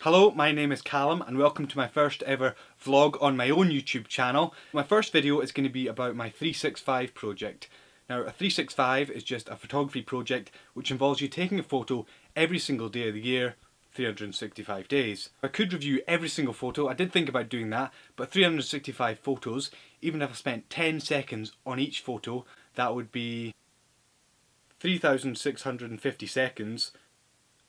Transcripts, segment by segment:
Hello, my name is Callum and welcome to my first ever vlog on my own YouTube channel. My first video is going to be about my 365 project. Now a 365 is just a photography project which involves you taking a photo every single day of the year, 365 days. I could review every single photo, I did think about doing that, but 365 photos, even if I spent 10 seconds on each photo, that would be 3,650 seconds.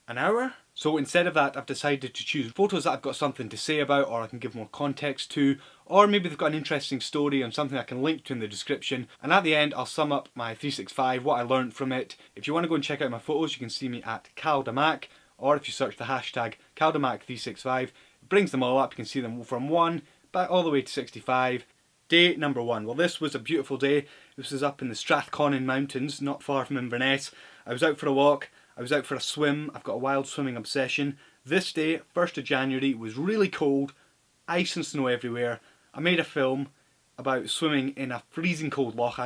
An hour? So instead of that, I've decided to choose photos that I've got something to say about, or I can give more context to, or maybe they've got an interesting story and something I can link to in the description. And at the end, I'll sum up my 365, what I learned from it. If you want to go and check out my photos, you can see me at CalDamac, or if you search the hashtag CalDamac365, it brings them all up. You can see them from 1 back all the way to 65. Day number 1. Well, this was a beautiful day. This was up in the Strathconnan Mountains, not far from Inverness. I was out for a walk. I was out for a swim. I've got a wild swimming obsession. This day, 1st of January, was really cold, ice and snow everywhere. I made a film about swimming in a freezing cold Loch.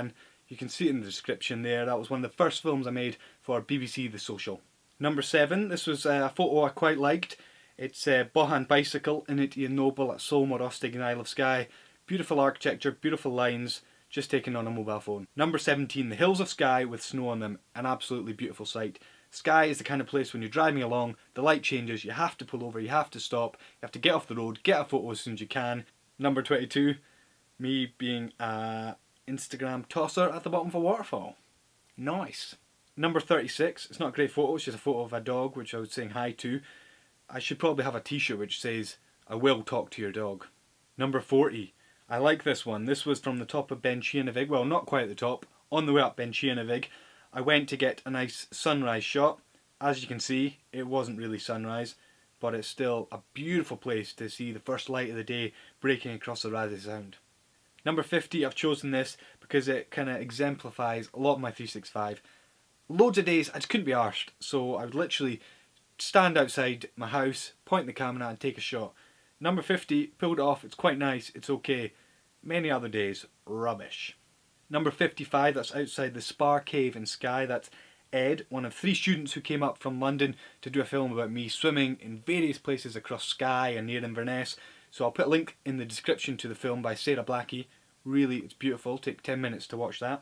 You can see it in the description there. That was one of the first films I made for BBC The Social. Number 7, this was a photo I quite liked. It's Bohan Bicycle in it Ian Noble at Solmor Ostig in Isle of Skye. Beautiful architecture, beautiful lines, just taken on a mobile phone. Number 17, the hills of Skye with snow on them. An absolutely beautiful sight. Skye is the kind of place when you're driving along, the light changes, you have to pull over, you have to stop, you have to get off the road, get a photo as soon as you can. Number 22, me being a Instagram tosser at the bottom of a waterfall. Nice. Number 36, it's not a great photo, it's just a photo of a dog which I was saying hi to. I should probably have a t-shirt which says, I will talk to your dog. Number 40, I like this one. This was from the top of Ben Chianavig, well not quite at the top, on the way up Ben Chianavig. I went to get a nice sunrise shot. As you can see, it wasn't really sunrise, but it's still a beautiful place to see the first light of the day breaking across the Rasay Sound. Number 50, I've chosen this because it kind of exemplifies a lot of my 365. Loads of days I just couldn't be arsed, so I would literally stand outside my house, point the camera and take a shot. Number 50, pulled it off, it's quite nice, it's okay. Many other days, rubbish. Number 55, that's outside the Spar Cave in Skye. That's Ed, one of 3 students who came up from London to do a film about me swimming in various places across Skye and near Inverness. So I'll put a link in the description to the film by Sarah Blackie. Really, it's beautiful. Take 10 minutes to watch that.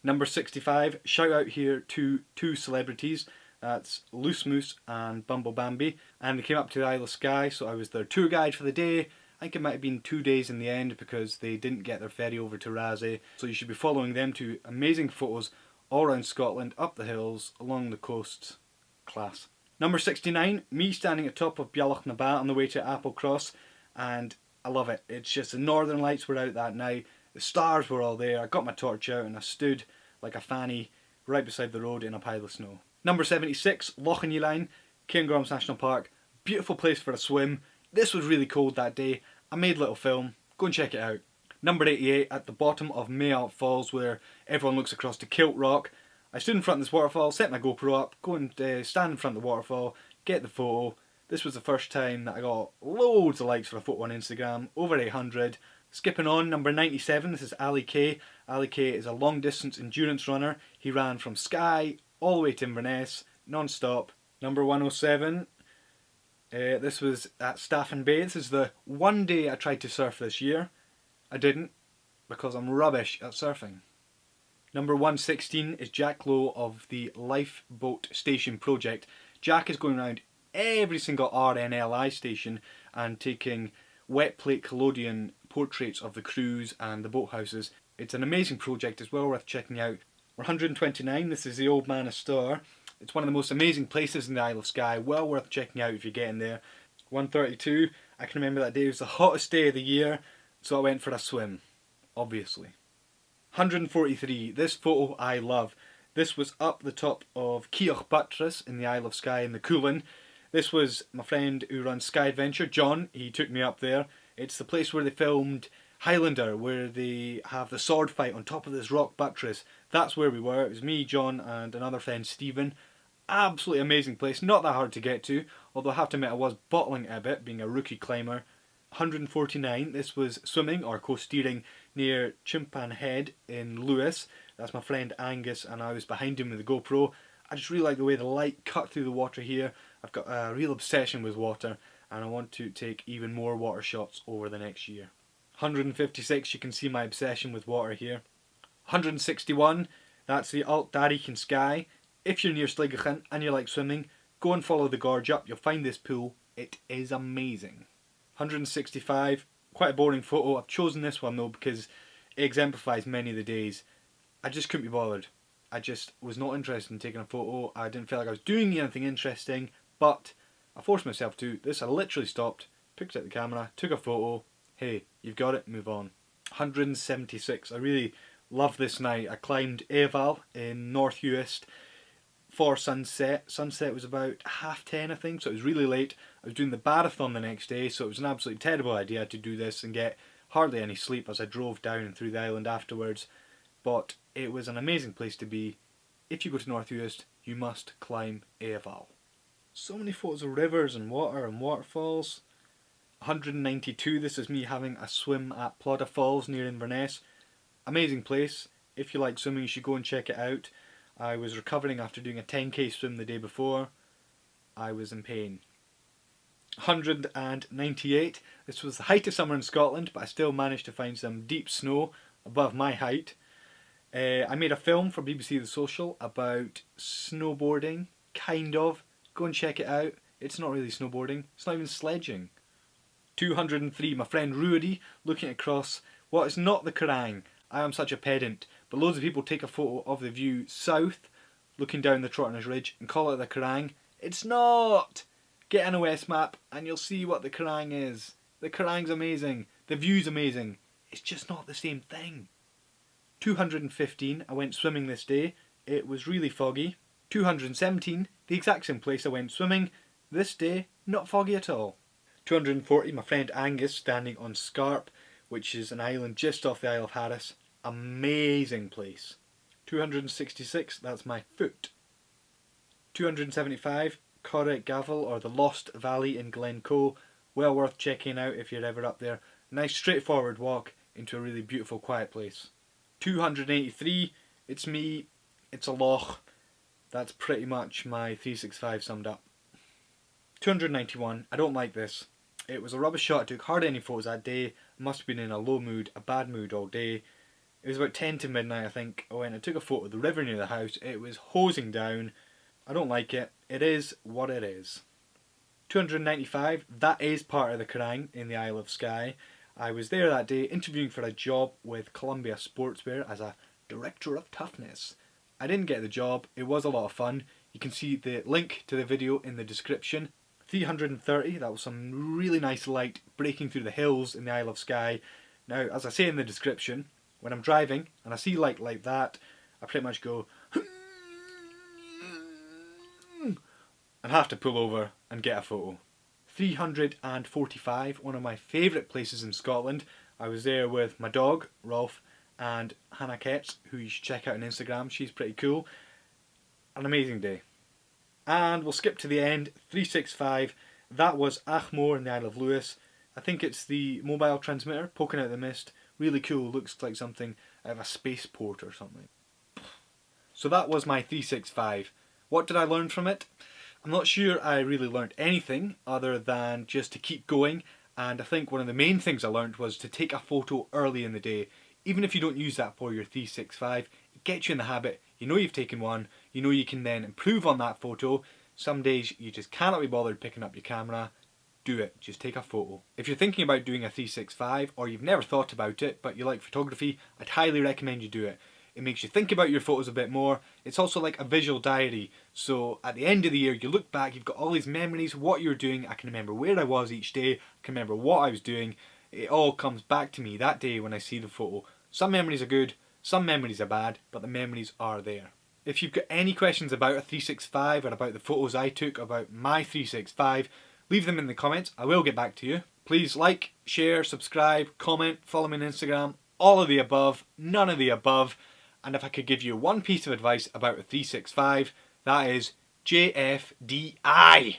Number 65, shout out here to 2 celebrities. That's loosemooose and bumblebambi. And they came up to the Isle of Skye, so I was their tour guide for the day. I think it might have been 2 days in the end because they didn't get their ferry over to Rasay. So you should be following them to amazing photos all around Scotland, up the hills, along the coasts. Class. Number 69, me standing at top of Bealach na Ba on the way to Applecross, and I love it. It's just the Northern Lights were out that night, the stars were all there, I got my torch out and I stood like a fanny right beside the road in a pile of snow. Number 76, Loch in Eilein, Cairngorms National Park. Beautiful place for a swim. This was really cold that day. I made a little film. Go and check it out. Number 88, at the bottom of Mhuilinn Falls where everyone looks across to Kilt Rock. I stood in front of this waterfall, set my GoPro up, go and stand in front of the waterfall, get the photo. This was the first time that I got loads of likes for a photo on Instagram, over 800. Skipping on, number 97, this is Ali K. Ali K is a long distance endurance runner. He ran from Skye all the way to Inverness, non-stop. Number 107, this was at Staffin Bay. This is the one day I tried to surf this year. I didn't, because I'm rubbish at surfing. Number 116 is Jack Lowe of the Lifeboat Station project. Jack is going around every single RNLI station and taking wet plate collodion portraits of the crews and the boathouses. It's an amazing project, it's well worth checking out. 129, this is the Old Man of Star. It's one of the most amazing places in the Isle of Skye, well worth checking out if you're getting there. 132, I can remember that day, it was the hottest day of the year, so I went for a swim, obviously. 143, this photo I love. This was up the top of Cioch Buttress in the Isle of Skye in the Mhuilinn. This was my friend who runs Sky Adventure, John, he took me up there. It's the place where they filmed Highlander, where they have the sword fight on top of this rock buttress. That's where we were. It was me, John and another friend, Stephen. Absolutely amazing place, not that hard to get to, although I have to admit I was bottling it a bit, being a rookie climber. 149, this was swimming or co-steering near Chimpan Head in Lewis. That's my friend Angus and I was behind him with the GoPro. I just really like the way the light cut through the water here. I've got a real obsession with water and I want to take even more water shots over the next year. 156, you can see my obsession with water here. 161, that's the Alt Darich in Skye. If you're near Sledging and you like swimming, go and follow the gorge up, you'll find this pool. It is amazing. 165, quite a boring photo. I've chosen this one though because it exemplifies many of the days. I just couldn't be bothered. I just was not interested in taking a photo. I didn't feel like I was doing anything interesting, but I forced myself to. This I literally stopped, picked up the camera, took a photo. Hey, you've got it, move on. 176, I really love this night. I climbed Eilein in North Uist for sunset. Sunset was about 10:30 I think, so it was really late. I was doing the marathon the next day, so it was an absolutely terrible idea to do this and get hardly any sleep as I drove down and through the island afterwards. But it was an amazing place to be. If you go to North Uist, you must climb Eilein. So many photos of rivers and water and waterfalls. 192, this is me having a swim at Plodda Falls near Inverness. Amazing place. If you like swimming, you should go and check it out. I was recovering after doing a 10k swim the day before. I was in pain. 198, this was the height of summer in Scotland, but I still managed to find some deep snow above my height. I made a film for BBC The Social about snowboarding, kind of. Go and check it out. It's not really snowboarding, it's not even sledging. 203, my friend Rudy looking across what is not the Coire. I am such a pedant, but loads of people take a photo of the view south, looking down the Trotterner's Ridge, and call it the Coire. It's not! Get an OS map and you'll see what the Coire is. The Coire's amazing, the view's amazing, it's just not the same thing. 215, I went swimming this day, it was really foggy. 217, the exact same place I went swimming, this day, not foggy at all. 240, my friend Angus standing on Scarp, which is an island just off the Isle of Harris. Amazing place. 266, that's my foot. 275, Coire Gavel, or the Lost Valley in Glencoe. Well worth checking out if you're ever up there. Nice straightforward walk into a really beautiful quiet place. 283, it's me, it's a loch. That's pretty much my 365 summed up. 291, I don't like this. It was a rubbish shot, I took hardly any photos that day. I must have been in a low mood, a bad mood all day. It was about 10 to midnight I think. I went and took a photo of the river near the house. It was hosing down. I don't like it. It is what it is. 295, that is part of the Coire in the Isle of Skye. I was there that day interviewing for a job with Columbia Sportswear as a Director of Toughness. I didn't get the job, it was a lot of fun. You can see the link to the video in the description. 330, that was some really nice light breaking through the hills in the Isle of Skye. Now, as I say in the description, when I'm driving and I see light like that, I pretty much go and have to pull over and get a photo. 345, one of my favourite places in Scotland. I was there with my dog, Rolf, and Hannah Ketz, who you should check out on Instagram. She's pretty cool. An amazing day. And we'll skip to the end. 365, that was Achmore in the Isle of Lewis. I think it's the mobile transmitter poking out the mist. Really cool, looks like something out of a spaceport or something. So that was my 365. What did I learn from it? I'm not sure I really learned anything other than just to keep going, and I think one of the main things I learned was to take a photo early in the day. Even if you don't use that for your 365, it gets you in the habit. You know you've taken one, you know you can then improve on that photo. Some days you just cannot be bothered picking up your camera. Do it, just take a photo. If you're thinking about doing a 365 or you've never thought about it but you like photography, I'd highly recommend you do it. It makes you think about your photos a bit more. It's also like a visual diary. So at the end of the year, you look back, you've got all these memories, what you're doing. I can remember where I was each day. I can remember what I was doing. It all comes back to me that day when I see the photo. Some memories are good, some memories are bad, but the memories are there. If you've got any questions about a 365 or about the photos I took, about my 365, leave them in the comments. I will get back to you. Please like, share, subscribe, comment, follow me on Instagram. All of the above, none of the above. And if I could give you one piece of advice about a 365, that is JFDI.